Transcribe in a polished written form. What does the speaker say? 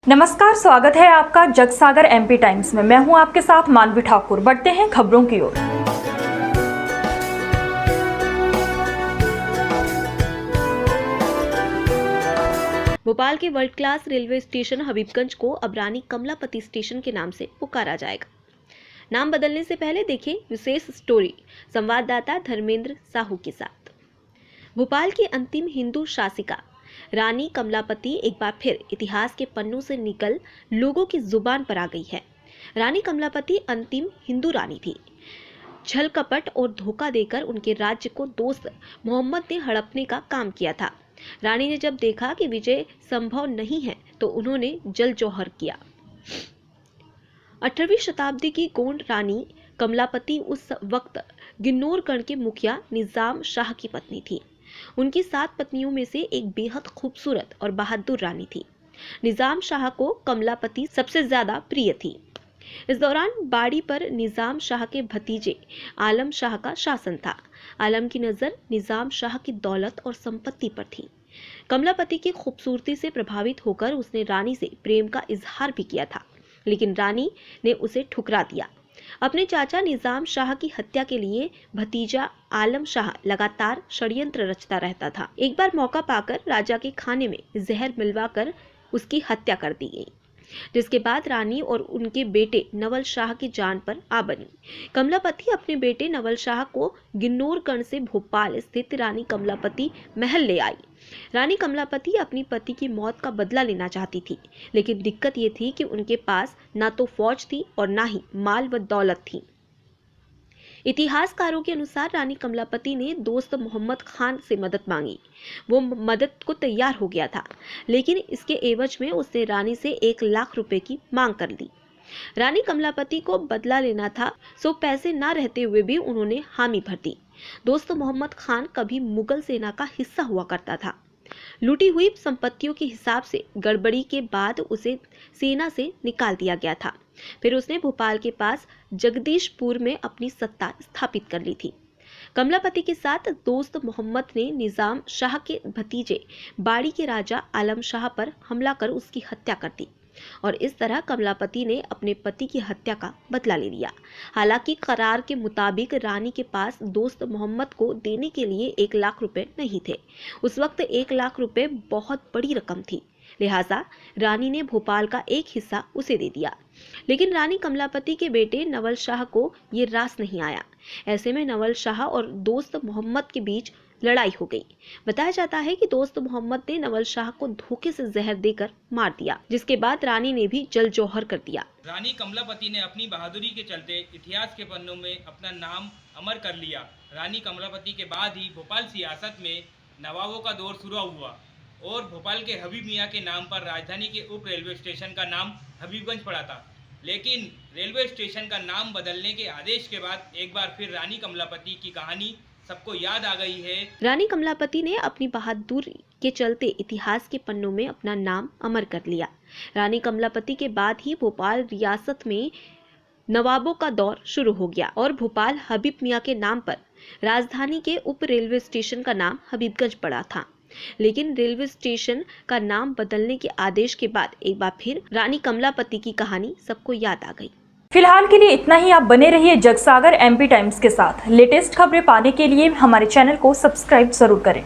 नमस्कार, स्वागत है आपका जगसागर एमपी टाइम्स में। मैं हूं आपके साथ मानवी ठाकुर। बढ़ते हैं खबरों की ओर। भोपाल के world class railway station Habibganj को अब रानी कमलापति स्टेशन के नाम से पुकारा जाएगा। नाम बदलने से पहले देखें विशेष स्टोरी संवाददाता धर्मेंद्र साहू के साथ। भोपाल की अंतिम हिंदू शासिका रानी कमलापति एक बार फिर इतिहास के पन्नों से निकल लोगों की जुबान पर आ गई है। रानी कमलापति अंतिम हिंदू रानी थी। छल कपट और धोखा देकर उनके राज्य को दोस्त मोहम्मद ने हड़पने का काम किया था। रानी ने जब देखा कि विजय संभव नहीं है तो उन्होंने जल जौहर किया। 18वीं शताब्दी की गोंड रानी कमलापति उस वक्त गिन्नौर गढ़ के मुखिया निजाम शाह की पत्नी थी। उनकी 7 पत्नियों में से एक बेहद खूबसूरत और बहादुर रानी थी। निजाम शाह को कमलापति सबसे ज्यादा प्रिय थी। इस दौरान बाड़ी पर निजाम शाह के भतीजे आलम शाह का शासन था। आलम की नजर निजाम शाह की दौलत और संपत्ति पर थी। कमलापति की खूबसूरती से प्रभावित होकर उसने रानी से प्रेम का इजहार भी किया था, लेकिन रानी ने उसे ठुकरा दिया। अपने चाचा निजाम शाह की हत्या के लिए भतीजा आलम शाह लगातार षड्यंत्र रचता रहता था। एक बार मौका पाकर राजा के खाने में जहर मिलवाकर उसकी हत्या कर दी गई, जिसके बाद रानी और उनके बेटे नवल शाह की जान पर आ बनी। कमलापति अपने बेटे नवल शाह को गिन्नौरगढ़ से भोपाल स्थित रानी कमलापति महल ले आई। रानी कमलापति अपनी पति की मौत का बदला लेना चाहती थी, लेकिन दिक्कत ये थी कि उनके पास ना तो फौज थी और ना ही माल व दौलत थी। इतिहासकारों के अनुसार रानी कमलापति ने दोस्त मोहम्मद खान से मदद मांगी। वो मदद को तैयार हो गया था, लेकिन इसके एवज में उसने रानी से 1 लाख रुपए की मांग कर ली। रानी कमलापति को बदला लेना था, सो पैसे ना रहते हुए भी उन्होंने हामी भर दी। दोस्त मोहम्मद खान कभी मुगल सेना का हिस्सा हुआ करता था। लूटी हुई संपत्तियों के हिसाब से गड़बड़ी के बाद उसे सेना से निकाल दिया गया था। फिर उसने भोपाल के पास जगदीशपुर में अपनी सत्ता स्थापित कर ली थी। कमलापति के साथ दोस्त मोहम्मद ने निजाम शाह के भतीजे बाड़ी के राजा आलम शाह पर हमला कर उसकी हत्या कर दी और इस तरह कमलापति ने अपने पति की हत्या का बदला ले लिया। हालांकि करार के मुताबिक रानी के पास दोस्त मोहम्मद को देने के लिए 1 लाख रुपए नहीं थे। उस वक्त 1 लाख रुपए बहुत बड़ी रकम थी, लिहाजा रानी ने भोपाल का एक हिस्सा उसे दे दिया। लेकिन रानी कमलापति के बेटे नवल शाह को ये रास नहीं आया। ऐसे में नवल शाह और दोस्त मोहम्मद के बीच लड़ाई हो गई। बताया जाता है कि दोस्त मोहम्मद ने नवल शाह को धोखे से जहर देकर मार दिया, जिसके बाद रानी ने भी जल जौहर कर दिया। रानी कमलापति ने अपनी बहादुरी के चलते इतिहास के पन्नों में अपना नाम अमर कर लिया। रानी कमलापति के बाद ही भोपाल सियासत में नवाबों का दौर शुरू हुआ और भोपाल के हबीब मियाँ के नाम पर राजधानी के उप रेलवे स्टेशन का नाम हबीबगंज पड़ा था। लेकिन रेलवे स्टेशन का नाम बदलने के आदेश के बाद एक बार फिर रानी कमलापति की कहानी सबको याद आ गई है। रानी कमलापति ने अपनी बहादुरी के चलते इतिहास के पन्नों में अपना नाम अमर कर लिया। रानी कमलापति के बाद ही भोपाल रियासत में नवाबों का दौर शुरू हो गया और भोपाल हबीब मियाँ के नाम पर राजधानी के उप रेलवे स्टेशन का नाम हबीबगंज पड़ा था। लेकिन रेलवे स्टेशन का नाम बदलने के आदेश के बाद एक बार फिर रानी कमलापति की कहानी सबको याद आ गई। फिलहाल के लिए इतना ही। आप बने रहिए जगसागर एमपी टाइम्स के साथ। लेटेस्ट खबरें पाने के लिए हमारे चैनल को सब्सक्राइब जरूर करें।